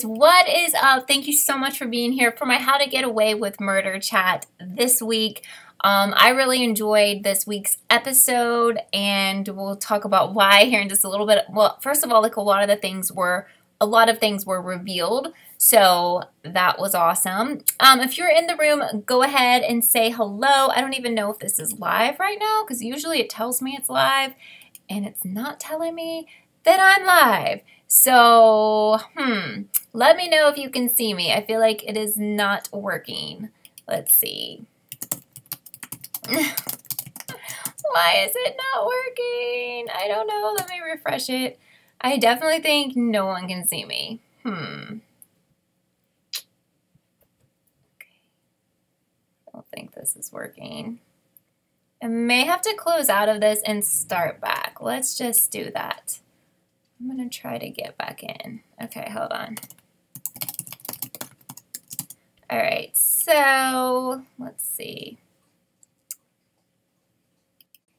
guys, what is up? Thank you so much for being here for my How to Get Away with Murder chat this week. I really enjoyed this week's episode, and we'll talk about why here in just a little bit. Well, first of all, like a lot of things were revealed, so that was awesome. If you're in the room, go ahead and say hello. I don't even know if this is live right now because usually it tells me it's live, and it's not telling me that I'm live. So, let me know if you can see me. I feel like it is not working. Let's see. Why is it not working? I don't know. Let me refresh it. I definitely think no one can see me. Okay. I don't think this is working. I may have to close out of this and start back. Let's just do that. I'm going to try to get back in. Okay, hold on. All right, so let's see.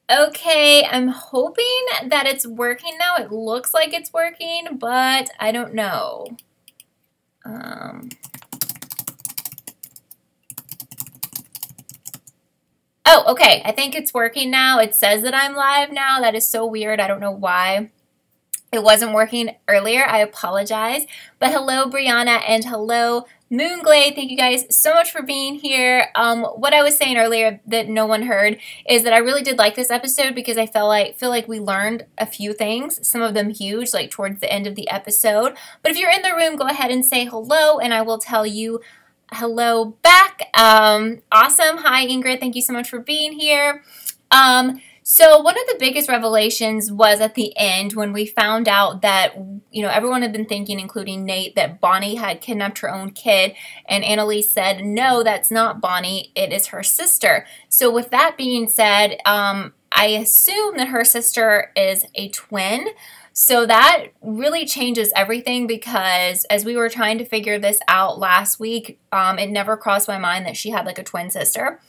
Okay, I'm hoping that it's working now. It looks like it's working, but I don't know. Oh, okay, I think it's working now. It says that I'm live now. That is so weird. I don't know why it wasn't working earlier. I apologize. But hello, Brianna, and hello, Moonglade. Thank you guys so much for being here. What I was saying earlier that no one heard is that I really did like this episode because I feel like we learned a few things, some of them huge, like towards the end of the episode. But if you're in the room, go ahead and say hello, and I will tell you hello back. Awesome. Hi, Ingrid. Thank you so much for being here. So one of the biggest revelations was at the end when we found out that, you know, everyone had been thinking, including Nate, that Bonnie had kidnapped her own kid. And Annalise said, no, that's not Bonnie. It is her sister. So with that being said, I assume that her sister is a twin. So that really changes everything because as we were trying to figure this out last week, it never crossed my mind that she had like a twin sister.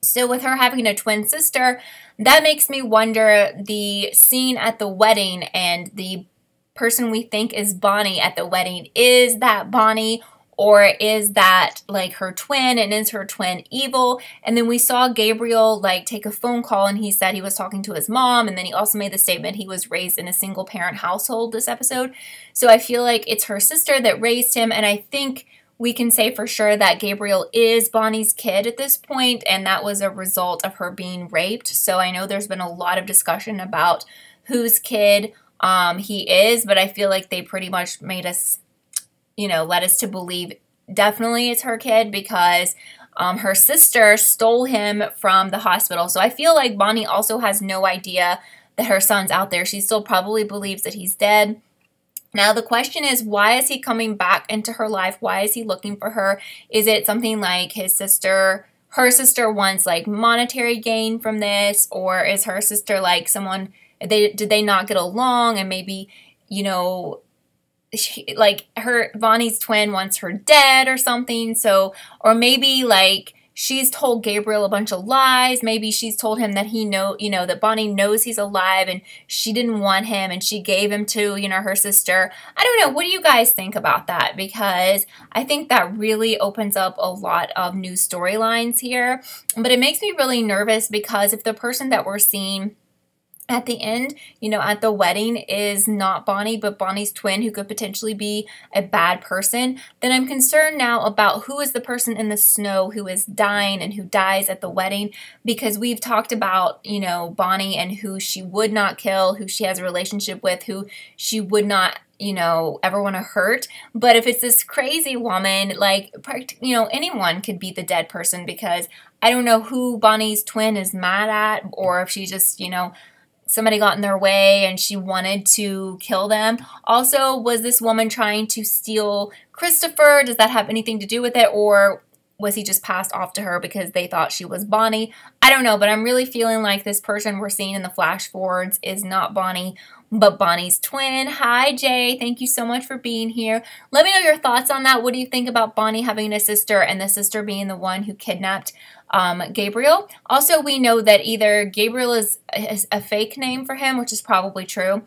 So with her having a twin sister, that makes me wonder the scene at the wedding and the person we think is Bonnie at the wedding. Is that Bonnie, or is that like her twin, and is her twin evil? And then we saw Gabriel like take a phone call and he said he was talking to his mom, and then he also made the statement he was raised in a single parent household this episode. So I feel like it's her sister that raised him, and I think we can say for sure that Gabriel is Bonnie's kid at this point, and that was a result of her being raped. So I know there's been a lot of discussion about whose kid he is, but I feel like they pretty much made us, you know, led us to believe definitely it's her kid because her sister stole him from the hospital. So I feel like Bonnie also has no idea that her son's out there. She still probably believes that he's dead. Now, the question is, why is he coming back into her life? Why is he looking for her? Is it something like her sister wants like monetary gain from this? Or is her sister like someone, did they not get along? And maybe, you know, Bonnie's twin wants her dead or something. So, or maybe like she's told Gabriel a bunch of lies. Maybe she's told him that that Bonnie knows he's alive and she didn't want him and she gave him to, you know, her sister. I don't know. What do you guys think about that? Because I think that really opens up a lot of new storylines here. But it makes me really nervous because if the person that we're seeing at the end, you know, at the wedding is not Bonnie, but Bonnie's twin who could potentially be a bad person, then I'm concerned now about who is the person in the snow who is dying and who dies at the wedding, because we've talked about, you know, Bonnie and who she would not kill, who she has a relationship with, who she would not, you know, ever want to hurt. But if it's this crazy woman, like, you know, anyone could be the dead person, because I don't know who Bonnie's twin is mad at, or if she just, you know, somebody got in their way and she wanted to kill them. Also, was this woman trying to steal Christopher? Does that have anything to do with it? Or was he just passed off to her because they thought she was Bonnie? I don't know, but I'm really feeling like this person we're seeing in the flash forwards is not Bonnie, but Bonnie's twin. Hi, Jay. Thank you so much for being here. Let me know your thoughts on that. What do you think about Bonnie having a sister and the sister being the one who kidnapped Gabriel? Also, we know that either Gabriel is a fake name for him, which is probably true,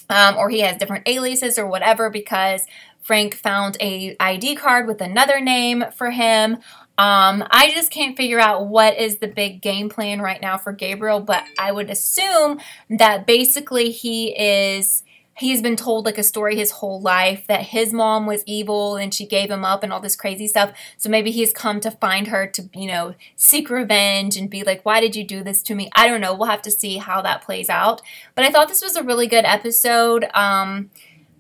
or he has different aliases or whatever, because Frank found a ID card with another name for him. I just can't figure out what is the big game plan right now for Gabriel, but I would assume that basically he's been told like a story his whole life that his mom was evil and she gave him up and all this crazy stuff. So maybe he's come to find her to, you know, seek revenge and be like, why did you do this to me? I don't know. We'll have to see how that plays out. But I thought this was a really good episode.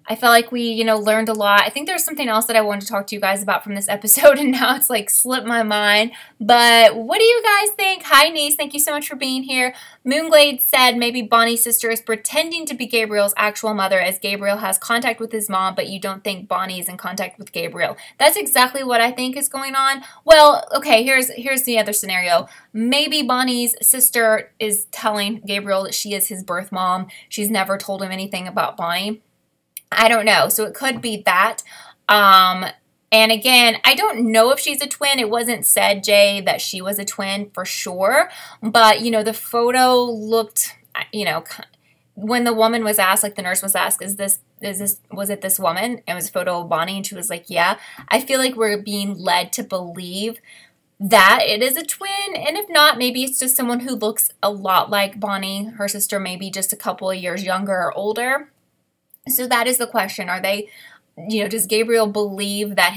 I felt like we, you know, learned a lot. I think there's something else that I wanted to talk to you guys about from this episode, and now it's like slipped my mind. But what do you guys think? Hi, niece. Thank you so much for being here. Moonglade said maybe Bonnie's sister is pretending to be Gabriel's actual mother as Gabriel has contact with his mom, but you don't think Bonnie is in contact with Gabriel. That's exactly what I think is going on. Well, okay, here's the other scenario. Maybe Bonnie's sister is telling Gabriel that she is his birth mom. She's never told him anything about Bonnie. I don't know. So it could be that. And again, I don't know if she's a twin. It wasn't said, Jay, that she was a twin for sure. But, you know, the photo looked, you know, when the woman was asked, like the nurse was asked, was it this woman? And it was a photo of Bonnie, and she was like, yeah. I feel like we're being led to believe that it is a twin, and if not, maybe it's just someone who looks a lot like Bonnie, her sister, maybe just a couple of years younger or older. So that is the question. Are they, you know, does Gabriel believe that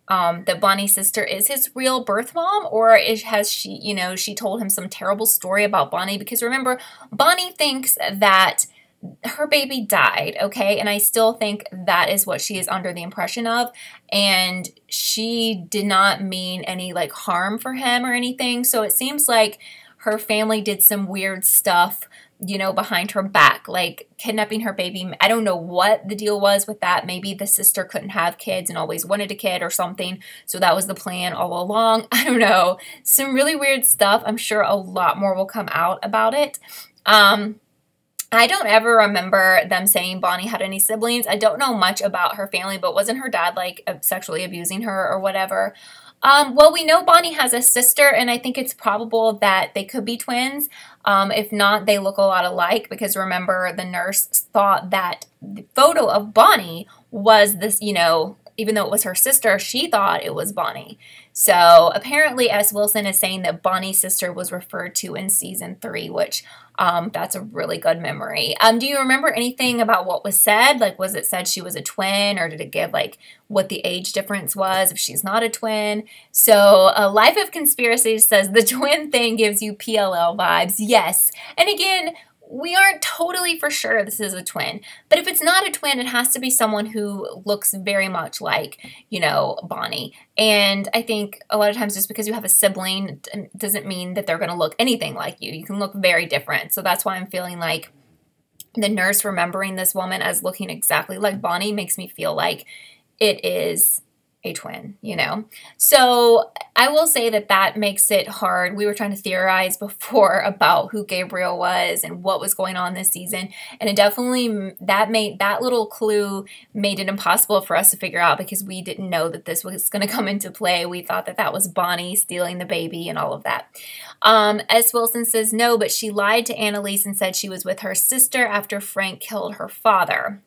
that Bonnie's sister is his real birth mom, or has she, you know, she told him some terrible story about Bonnie? Because remember, Bonnie thinks that her baby died, okay? And I still think that is what she is under the impression of. And she did not mean any like harm for him or anything. So it seems like her family did some weird stuff, you know, behind her back, like kidnapping her baby. I don't know what the deal was with that. Maybe the sister couldn't have kids and always wanted a kid or something. So that was the plan all along. I don't know. Some really weird stuff. I'm sure a lot more will come out about it. I don't ever remember them saying Bonnie had any siblings. I don't know much about her family, but wasn't her dad like sexually abusing her or whatever? Well, we know Bonnie has a sister, and I think it's probable that they could be twins. If not, they look a lot alike, because remember, the nurse thought that the photo of Bonnie was this, you know, even though it was her sister, she thought it was Bonnie. So apparently S. Wilson is saying that Bonnie's sister was referred to in season 3, which that's a really good memory. Do you remember anything about what was said? Like, was it said she was a twin, or did it give like what the age difference was if she's not a twin? So Life of Conspiracy says the twin thing gives you PLL vibes. Yes. And again, we aren't totally for sure this is a twin, but if it's not a twin, it has to be someone who looks very much like, you know, Bonnie. And I think a lot of times just because you have a sibling doesn't mean that they're going to look anything like you. You can look very different. So that's why I'm feeling like the nurse remembering this woman as looking exactly like Bonnie makes me feel like it is a twin, you know? So I will say that that makes it hard. We were trying to theorize before about who Gabriel was and what was going on this season. And it definitely, that little clue made it impossible for us to figure out, because we didn't know that this was going to come into play. We thought that that was Bonnie stealing the baby and all of that. S. Wilson says no, but she lied to Annalise and said she was with her sister after Frank killed her father.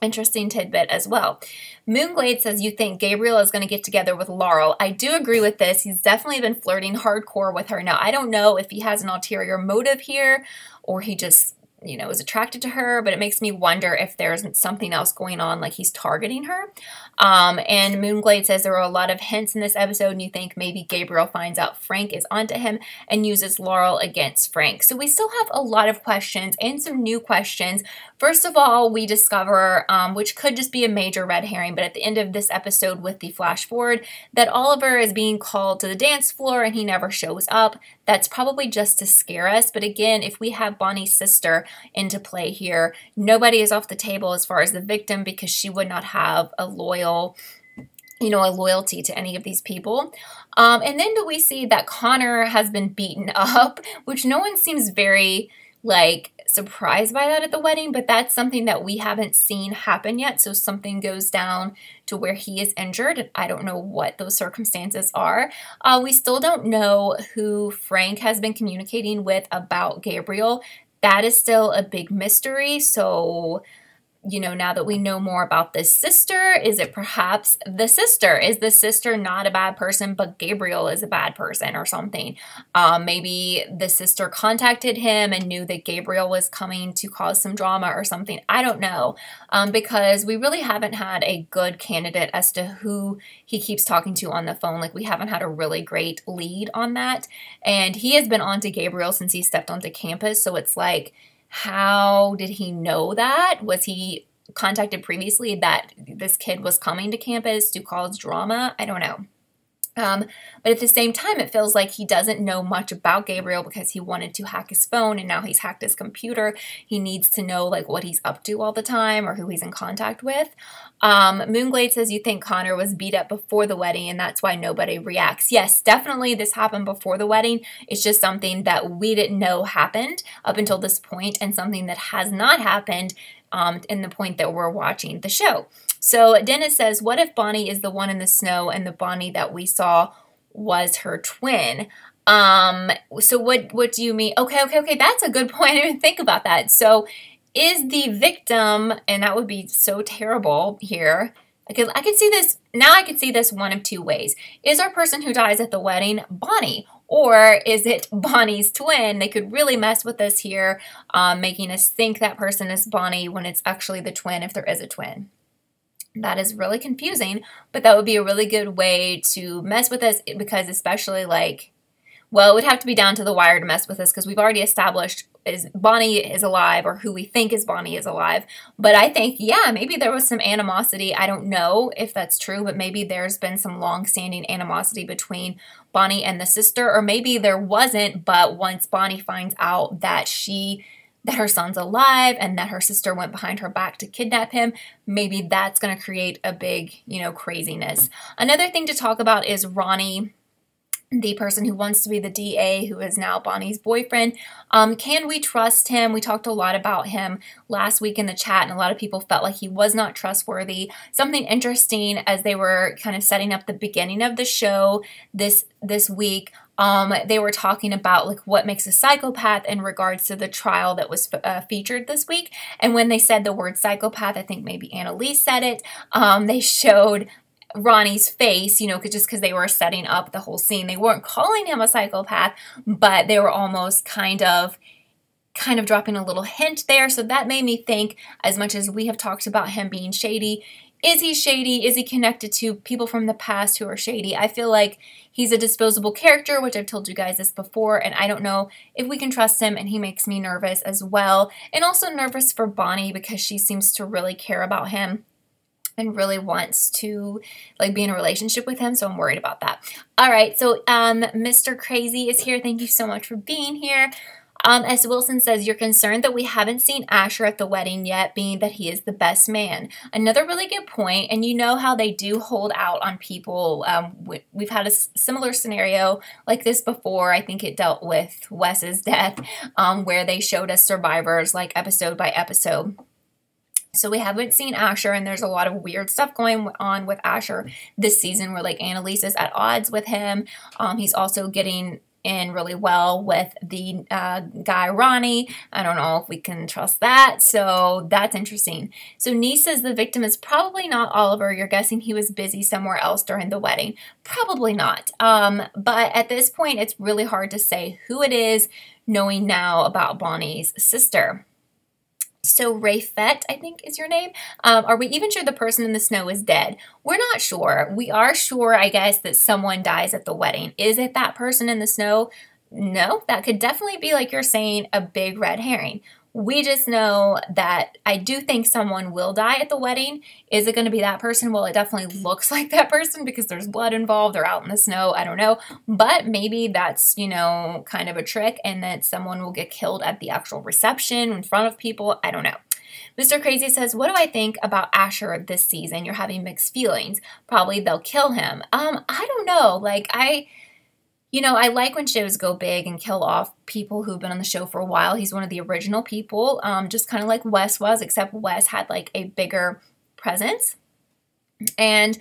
Interesting tidbit as well. Moonglade says you think Gabriel is going to get together with Laurel. I do agree with this. He's definitely been flirting hardcore with her. Now, I don't know if he has an ulterior motive here, or he just, you know, is attracted to her, but it makes me wonder if there's something else going on, like he's targeting her. And Moonglade says there were a lot of hints in this episode, and you think maybe Gabriel finds out Frank is onto him and uses Laurel against Frank. So we still have a lot of questions and some new questions. First of all, we discover, which could just be a major red herring, but at the end of this episode with the flash forward, that Oliver is being called to the dance floor and he never shows up. That's probably just to scare us. But again, if we have Bonnie's sister into play here, nobody is off the table as far as the victim, because she would not have a loyalty to any of these people. And then do we see that Connor has been beaten up, which no one seems very like surprised by that at the wedding, but that's something that we haven't seen happen yet. So something goes down to where he is injured, and I don't know what those circumstances are. We still don't know who Frank has been communicating with about Gabriel. That is still a big mystery. So you know, now that we know more about this sister, is it perhaps the sister? Is the sister not a bad person, but Gabriel is a bad person or something? Maybe the sister contacted him and knew that Gabriel was coming to cause some drama or something. I don't know, because we really haven't had a good candidate as to who he keeps talking to on the phone. Like, we haven't had a really great lead on that. And he has been on to Gabriel since he stepped onto campus. So it's like, how did he know that? Was he contacted previously that this kid was coming to campus to cause drama? I don't know. But at the same time, it feels like he doesn't know much about Gabriel because he wanted to hack his phone and now he's hacked his computer. He needs to know like what he's up to all the time or who he's in contact with. Moonglade says, you think Connor was beat up before the wedding and that's why nobody reacts. Yes, definitely this happened before the wedding. It's just something that we didn't know happened up until this point and something that has not happened in the point that we're watching the show. So Dennis says, what if Bonnie is the one in the snow and the Bonnie that we saw was her twin? So what do you mean? Okay. That's a good point. I didn't think about that. So is the victim, and that would be so terrible here. I could see this, now I could see this one of two ways. Is our person who dies at the wedding Bonnie? Or is it Bonnie's twin? They could really mess with us here, making us think that person is Bonnie when it's actually the twin if there is a twin. That is really confusing, but that would be a really good way to mess with us because especially like, well, it would have to be down to the wire to mess with us because we've already established is Bonnie is alive or who we think is Bonnie is alive. But I think, yeah, maybe there was some animosity. I don't know if that's true, but maybe there's been some long-standing animosity between Bonnie and the sister, or maybe there wasn't, but once Bonnie finds out that her son's alive and that her sister went behind her back to kidnap him, maybe that's going to create a big, you know, craziness. Another thing to talk about is Ronnie, the person who wants to be the DA, who is now Bonnie's boyfriend. Can we trust him? We talked a lot about him last week in the chat, and a lot of people felt like he was not trustworthy. Something interesting as they were kind of setting up the beginning of the show this week, they were talking about like what makes a psychopath in regards to the trial that was featured this week. And when they said the word psychopath, I think maybe Annalise said it, they showed Ronnie's face, you know, just because they were setting up the whole scene. They weren't calling him a psychopath, but they were almost kind of dropping a little hint there. So that made me think, as much as we have talked about him being shady, is he shady? Is he connected to people from the past who are shady? I feel like he's a disposable character, which I've told you guys this before, and I don't know if we can trust him, and he makes me nervous as well. And also nervous for Bonnie because she seems to really care about him and really wants to like be in a relationship with him, so I'm worried about that. All right, so Mr. Crazy is here. Thank you so much for being here. S. Wilson says, you're concerned that we haven't seen Asher at the wedding yet, being that he is the best man. Another really good point, and you know how they do hold out on people. We've had a similar scenario like this before. I think it dealt with Wes's death, where they showed us survivors like episode by episode. So we haven't seen Asher, and there's a lot of weird stuff going on with Asher this season where like Annalise is at odds with him. He's also getting in really well with the guy Ronnie. I don't know if we can trust that, so that's interesting. So Nee says the victim is probably not Oliver. You're guessing he was busy somewhere else during the wedding. Probably not. But at this point, it's really hard to say who it is, knowing now about Bonnie's sister. So Rayfette, I think is your name. Are we even sure the person in the snow is dead? We're not sure. We are sure, I guess, that someone dies at the wedding. Is it that person in the snow? No, that could definitely be, like you're saying, a big red herring. We just know that I do think someone will die at the wedding. Is it going to be that person? Well, it definitely looks like that person because there's blood involved. They're out in the snow. I don't know. But maybe that's, you know, kind of a trick and that someone will get killed at the actual reception in front of people. I don't know. Mr. Crazy says, what do I think about Asher this season? You're having mixed feelings. Probably they'll kill him. I don't know. Like, you know, I like when shows go big and kill off people who've been on the show for a while. He's one of the original people, just kind of like Wes was, except Wes had like a bigger presence. And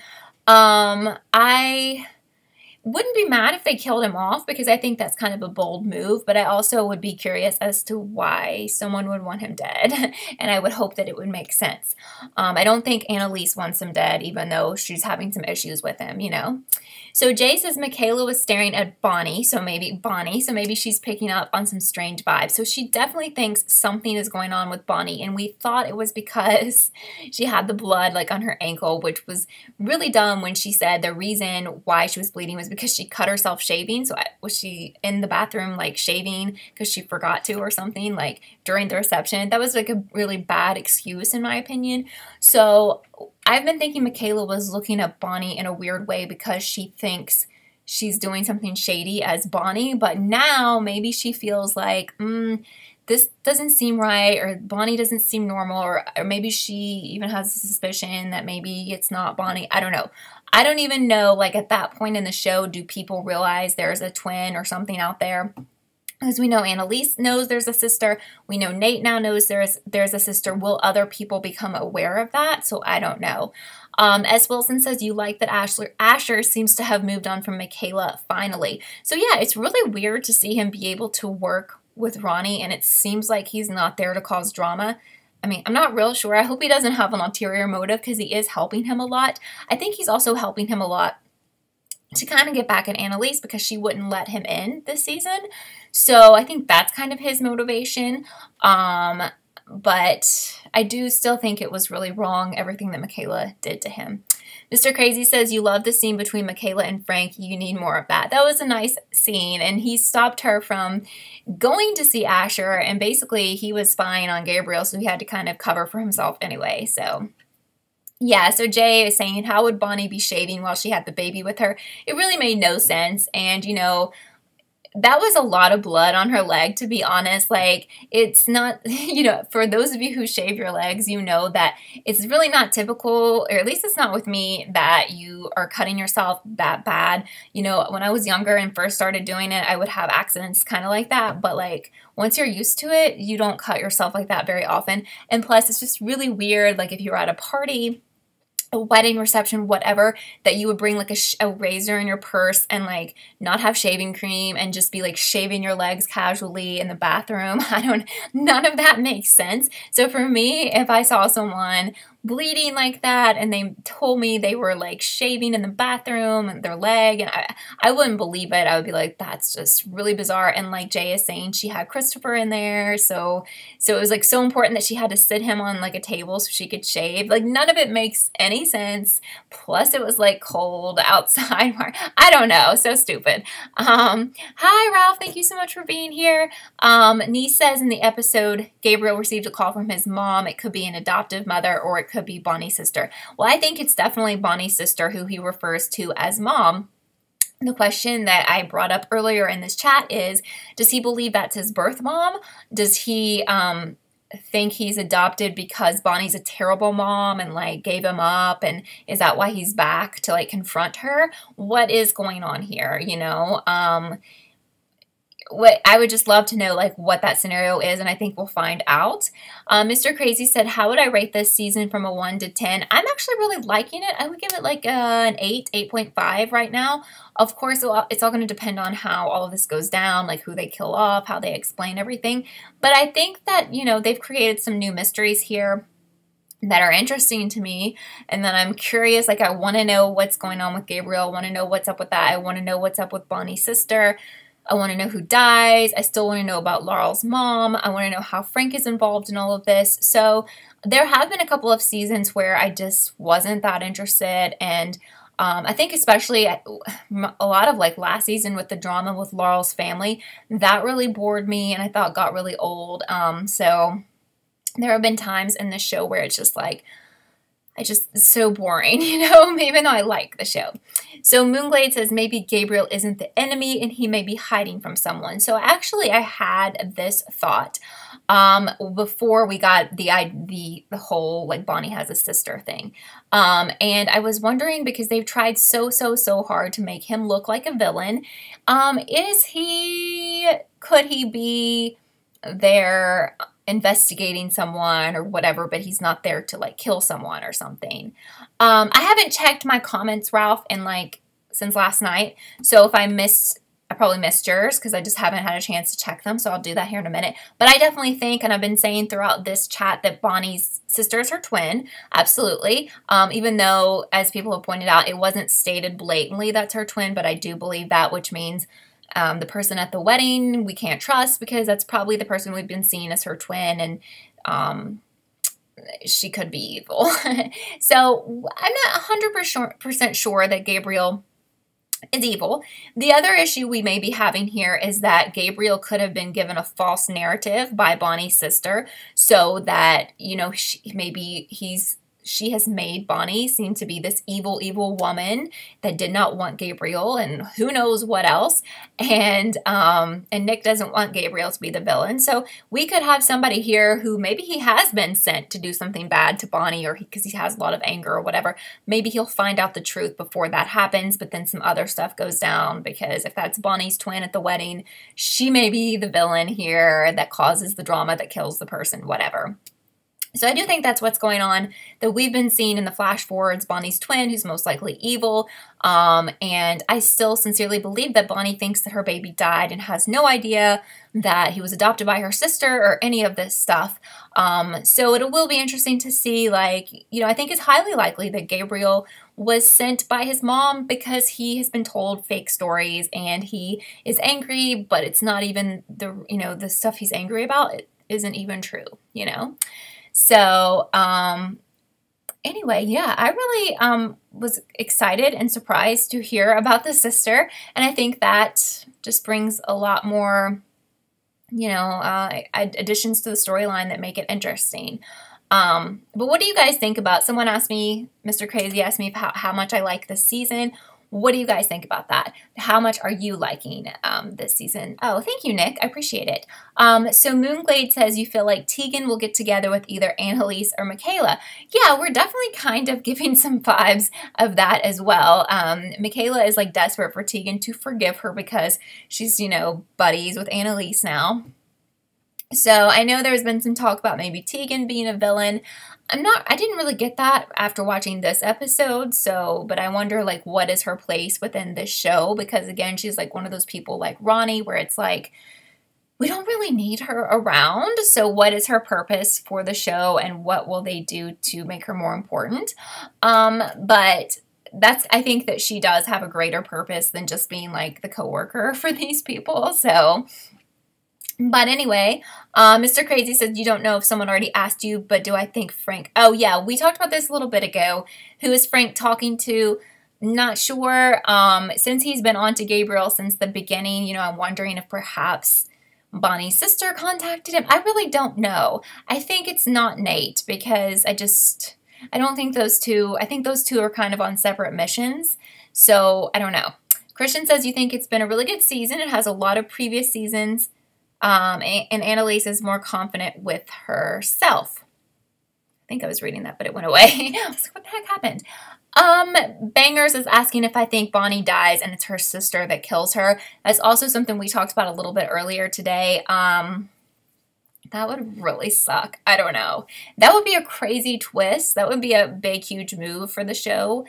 wouldn't be mad if they killed him off because I think that's kind of a bold move, but I also would be curious as to why someone would want him dead, and I would hope that it would make sense. I don't think Annalise wants him dead, even though she's having some issues with him, you know? So Jay says Michaela was staring at Bonnie, so maybe she's picking up on some strange vibes. So she definitely thinks something is going on with Bonnie, and we thought it was because she had the blood like on her ankle, which was really dumb when she said the reason why she was bleeding was because she cut herself shaving. So was she in the bathroom like shaving because she forgot to or something like during the reception? That was like a really bad excuse in my opinion. So I've been thinking Michaela was looking at Bonnie in a weird way because she thinks she's doing something shady as Bonnie, but now maybe she feels like, this doesn't seem right, or Bonnie doesn't seem normal, or maybe she even has a suspicion that maybe it's not Bonnie. I don't know. I don't even know, like at that point in the show, do people realize there's a twin or something out there? Because we know Annalise knows there's a sister. We know Nate now knows there's a sister. Will other people become aware of that? So I don't know. S. Wilson says, you like that Asher seems to have moved on from Michaela finally. So yeah, it's really weird to see him be able to work with Ronnie, and it seems like he's not there to cause drama. I mean, I'm not real sure. I hope he doesn't have an ulterior motive because he is helping him a lot. I think he's also helping him a lot to kind of get back at Annalise because she wouldn't let him in this season. So I think that's kind of his motivation. But I do still think it was really wrong, everything that Michaela did to him. Mr. Crazy says, you love the scene between Michaela and Frank. You need more of that. That was a nice scene, and he stopped her from going to see Asher, and basically he was spying on Gabriel, so he had to kind of cover for himself anyway, so... Yeah, so Jay is saying, how would Bonnie be shaving while she had the baby with her? It really made no sense, and, you know, that was a lot of blood on her leg, to be honest. Like, it's not, you know, for those of you who shave your legs, you know that it's really not typical, or at least it's not with me, that you are cutting yourself that bad. You know, when I was younger and first started doing it, I would have accidents kind of like that, but like, once you're used to it, you don't cut yourself like that very often. And plus, it's just really weird, like if you're at a party, a wedding reception, whatever, that you would bring like a razor in your purse and like not have shaving cream and just be like shaving your legs casually in the bathroom. None of that makes sense. So for me, if I saw someone bleeding like that and they told me they were like shaving in the bathroom and their leg, and I wouldn't believe it. I would be like, that's just really bizarre. And like Jay is saying, she had Christopher in there, so it was like so important that she had to sit him on like a table so she could shave. Like none of it makes any sense. Plus it was like cold outside. I don't know, so stupid. Hi Ralph, thank you so much for being here. Niece says in the episode, Gabriel received a call from his mom. It could be an adoptive mother, or it could be Bonnie's sister. Well, I think it's definitely Bonnie's sister who he refers to as mom. The question that I brought up earlier in this chat is, does he believe that's his birth mom? Does he think he's adopted because Bonnie's a terrible mom and like gave him up, and is that why he's back to like confront her? What is going on here, you know? What I would just love to know like what that scenario is, and I think we'll find out. Mr. Crazy said, how would I rate this season from a 1 to 10? I'm actually really liking it. I would give it like an 8.5 right now. Of course, it's all going to depend on how all of this goes down, like who they kill off, how they explain everything. But I think that, you know, they've created some new mysteries here that are interesting to me, and then I'm curious, like I want to know what's going on with Gabriel. I want to know what's up with that. I want to know what's up with Bonnie's sister. I want to know who dies. I still want to know about Laurel's mom. I want to know how Frank is involved in all of this. So there have been a couple of seasons where I just wasn't that interested, and I think especially a lot of like last season with the drama with Laurel's family, that really bored me and I thought got really old. So there have been times in this show where it's just like, it's so boring, you know, even though I like the show. So Moonglade says maybe Gabriel isn't the enemy and he may be hiding from someone. So actually I had this thought before we got the whole like Bonnie has a sister thing. And I was wondering, because they've tried so hard to make him look like a villain. Could he be there investigating someone or whatever, but he's not there to like kill someone or something? I haven't checked my comments, Ralph, in like since last night. So if I probably missed yours because I just haven't had a chance to check them. So I'll do that here in a minute. But I definitely think, and I've been saying throughout this chat, that Bonnie's sister is her twin. Absolutely. Even though, as people have pointed out, it wasn't stated blatantly that's her twin, but I do believe that, which means the person at the wedding we can't trust because that's probably the person we've been seeing as her twin, and she could be evil. So I'm not 100% sure that Gabriel is evil. The other issue we may be having here is that Gabriel could have been given a false narrative by Bonnie's sister so that, you know, she has made Bonnie seem to be this evil, evil woman that did not want Gabriel and who knows what else. And Nick doesn't want Gabriel to be the villain. So we could have somebody here who maybe he has been sent to do something bad to Bonnie, or because he has a lot of anger or whatever. Maybe he'll find out the truth before that happens, but then some other stuff goes down, because if that's Bonnie's twin at the wedding, she may be the villain here that causes the drama that kills the person, whatever. So I do think that's what's going on, that we've been seeing in the flash forwards Bonnie's twin, who's most likely evil. And I still sincerely believe that Bonnie thinks that her baby died and has no idea that he was adopted by her sister or any of this stuff. So it will be interesting to see, like, you know, I think it's highly likely that Gabriel was sent by his mom because he has been told fake stories and he is angry, but it's not even the stuff he's angry about, it isn't even true, you know? So, anyway, yeah, I really was excited and surprised to hear about the sister, and I think that just brings a lot more, you know, additions to the storyline that make it interesting. But what do you guys think about, someone asked me, Mr. Crazy asked me how much I like this season. What do you guys think about that? How much are you liking this season? Oh, thank you, Nick. I appreciate it. So Moonglade says you feel like Tegan will get together with either Annalise or Michaela. Yeah, we're definitely kind of giving some vibes of that as well. Michaela is like desperate for Tegan to forgive her because she's, you know, buddies with Annalise now. So I know there's been some talk about maybe Tegan being a villain. I didn't really get that after watching this episode, but I wonder, like, what is her place within this show? Because, again, she's, like, one of those people like Ronnie where it's like, we don't really need her around, so what is her purpose for the show, and what will they do to make her more important? But I think that she does have a greater purpose than just being, like, the coworker for these people, so... But anyway, Mr. Crazy said you don't know if someone already asked you, but do I think Frank... Oh, yeah, we talked about this a little bit ago. Who is Frank talking to? Not sure. Since he's been on to Gabriel since the beginning, you know, I'm wondering if perhaps Bonnie's sister contacted him. I really don't know. I think it's not Nate because I don't think those two... I think those two are kind of on separate missions, so I don't know. Christian says you think it's been a really good season. It has a lot of previous seasons. And Annalise is more confident with herself. I think I was reading that, but it went away. I was like, what the heck happened? Bangers is asking if I think Bonnie dies and it's her sister that kills her. That's also something we talked about a little bit earlier today. That would really suck. I don't know. That would be a crazy twist. That would be a big, huge move for the show.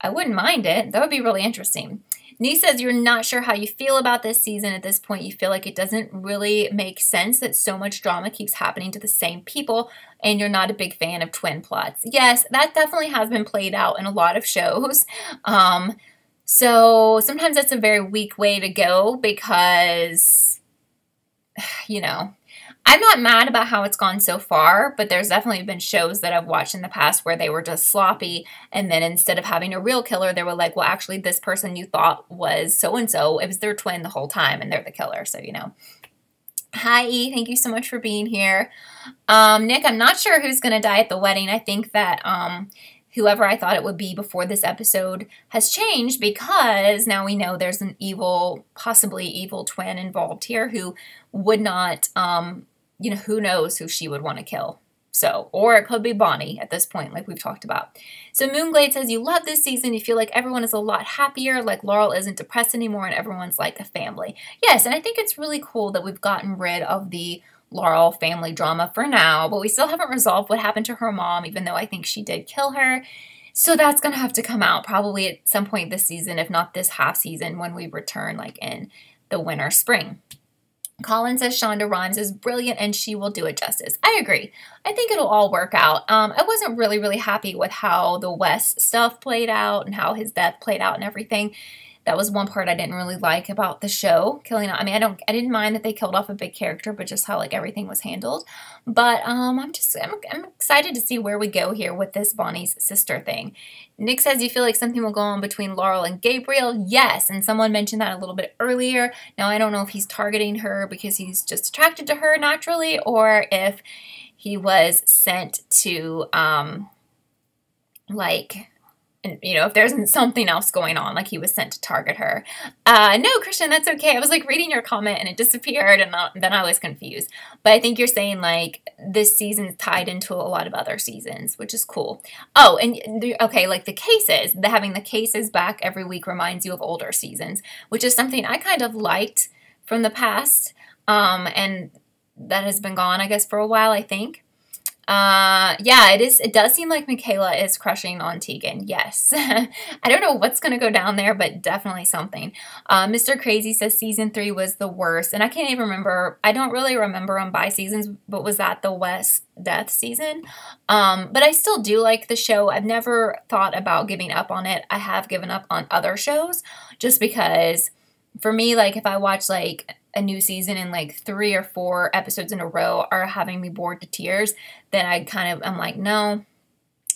I wouldn't mind it. That would be really interesting. Nee says you're not sure how you feel about this season. At this point, you feel like it doesn't really make sense that so much drama keeps happening to the same people, and you're not a big fan of twin plots. Yes, that definitely has been played out in a lot of shows. So sometimes that's a very weak way to go because, you know, I'm not mad about how it's gone so far, but there's definitely been shows that I've watched in the past where they were just sloppy, and then instead of having a real killer, they were like, well, actually, this person you thought was so-and-so, it was their twin the whole time, and they're the killer, so, you know. Hi, E. Thank you so much for being here. Nick, I'm not sure who's going to die at the wedding. I think that whoever I thought it would be before this episode has changed because now we know there's an evil, possibly evil twin involved here who would not... you know, who knows who she would want to kill. So, or it could be Bonnie at this point, like we've talked about. So Moonglade says, you love this season. You feel like everyone is a lot happier, like Laurel isn't depressed anymore, and everyone's like a family. Yes, and I think it's really cool that we've gotten rid of the Laurel family drama for now, but we still haven't resolved what happened to her mom, even though I think she did kill her. So that's going to have to come out probably at some point this season, if not this half season, when we return like in the winter, spring. Colin says Shonda Rhimes is brilliant and she will do it justice. I agree. I think it'll all work out. I wasn't really happy with how the Wes stuff played out and how his death played out and everything. That was one part I didn't really like about the show. I mean, I didn't mind that they killed off a big character, but just how like everything was handled. But I'm excited to see where we go here with this Bonnie's sister thing. Nick says you feel like something will go on between Laurel and Gabriel. Yes, and someone mentioned that a little bit earlier. Now I don't know if he's targeting her because he's just attracted to her naturally, or if he was sent to if there's something else going on, like he was sent to target her. No, Christian, that's okay. I was like reading your comment and it disappeared, and then I was confused. But I think you're saying like this season's tied into a lot of other seasons, which is cool. Oh, and okay, like the cases, having the cases back every week reminds you of older seasons, which is something I kind of liked from the past. And that has been gone, I guess, for a while, I think. Yeah, it does seem like Michaela is crushing on Tegan. Yes. I don't know what's going to go down there, but definitely something. Mr. Crazy says season 3 was the worst. And I can't even remember. I don't really remember them by seasons, but was that the Wes death season? But I still do like the show. I've never thought about giving up on it. I have given up on other shows just because for me, like if I watch like a new season and like 3 or 4 episodes in a row are having me bored to tears, then I'm like, no,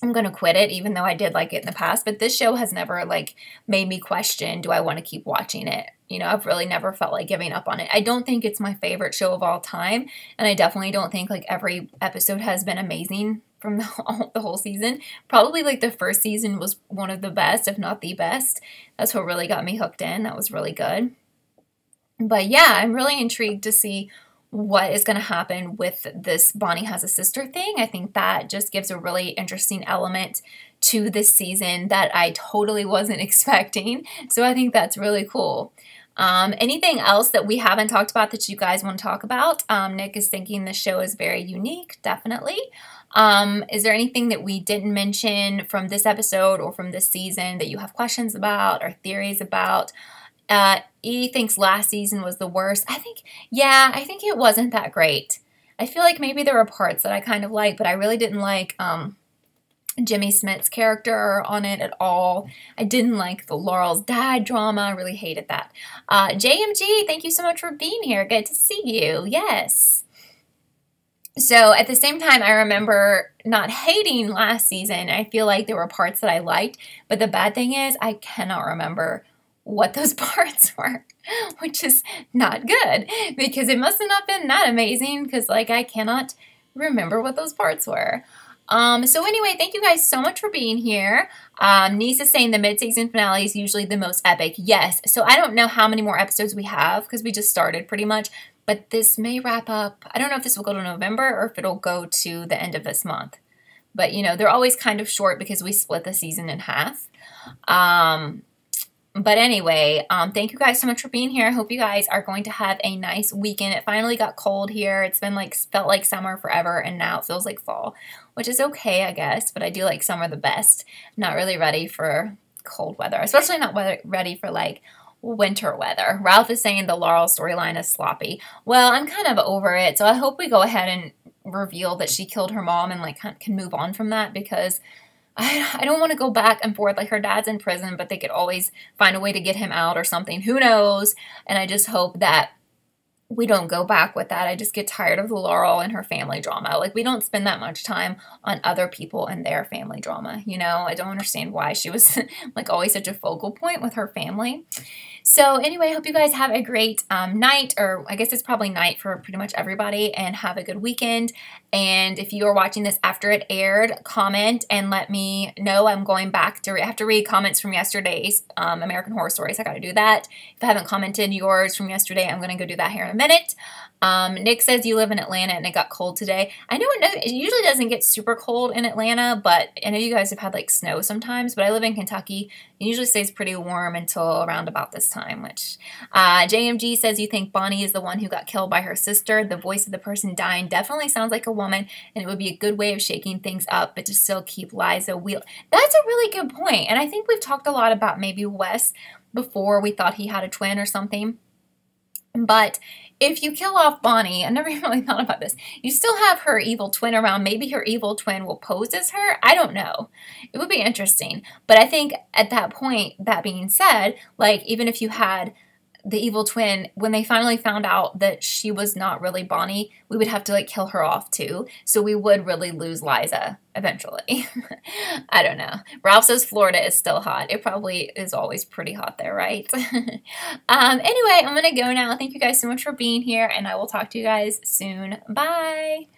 I'm going to quit it, even though I did like it in the past. But this show has never like made me question, do I want to keep watching it? You know, I've really never felt like giving up on it. I don't think it's my favorite show of all time. And I definitely don't think like every episode has been amazing from the whole season. Probably like the first season was one of the best, if not the best. That's what really got me hooked in. That was really good. But yeah, I'm really intrigued to see what is going to happen with this Bonnie has a sister thing. I think that just gives a really interesting element to this season that I totally wasn't expecting. So I think that's really cool. Anything else that we haven't talked about that you guys want to talk about? Nick is thinking the show is very unique, definitely. Is there anything that we didn't mention from this episode or from this season that you have questions about or theories about? E thinks last season was the worst. I think it wasn't that great. I feel like maybe there were parts that I kind of liked, but I really didn't like Jimmy Smith's character on it at all. I didn't like the Laurel's dad drama. I really hated that. JMG, thank you so much for being here. Good to see you. Yes. So at the same time, I remember not hating last season. I feel like there were parts that I liked, but the bad thing is I cannot remember what those parts were, which is not good because it must have not been that amazing because like I cannot remember what those parts were. So anyway, thank you guys so much for being here. Niece is saying the mid-season finale is usually the most epic. Yes. So I don't know how many more episodes we have because we just started pretty much, but this may wrap up. I don't know if this will go to November or if it'll go to the end of this month, but you know, they're always kind of short because we split the season in half. But anyway, thank you guys so much for being here. I hope you guys are going to have a nice weekend. It finally got cold here. It's been like, felt like summer forever, and now it feels like fall, which is okay, I guess, but I do like summer the best. Not really ready for cold weather, especially not ready for like winter weather. Ralph is saying the Laurel storyline is sloppy. Well, I'm kind of over it, so I hope we go ahead and reveal that she killed her mom and like can move on from that because I don't want to go back and forth. Like her dad's in prison, but they could always find a way to get him out or something. Who knows? And I just hope that we don't go back with that. I just get tired of Laurel and her family drama. Like we don't spend that much time on other people and their family drama. You know, I don't understand why she was like always such a focal point with her family. So anyway, I hope you guys have a great night, or I guess it's probably night for pretty much everybody, and have a good weekend. And if you are watching this after it aired, comment and let me know. I'm going back to I have to read comments from yesterday's American Horror Stories. I got to do that. If I haven't commented yours from yesterday, I'm going to go do that here in a minute. Nick says you live in Atlanta and it got cold today. I know it usually doesn't get super cold in Atlanta, but I know you guys have had like snow sometimes, but I live in Kentucky. It usually stays pretty warm until around about this time, which JMG says you think Bonnie is the one who got killed by her sister. The voice of the person dying definitely sounds like a woman, and it would be a good way of shaking things up, but to still keep Liza wheel. That's a really good point, and I think we've talked a lot about maybe Wes before. We thought he had a twin or something. But if you kill off Bonnie, I never really thought about this, you still have her evil twin around. Maybe her evil twin will pose as her. I don't know. It would be interesting. But I think at that point, that being said, like even if you had the evil twin, when they finally found out that she was not really Bonnie, we would have to like kill her off too. So we would really lose Liza eventually. I don't know. Ralph says Florida is still hot. It probably is always pretty hot there, right? Anyway, I'm going to go now. Thank you guys so much for being here, and I will talk to you guys soon. Bye!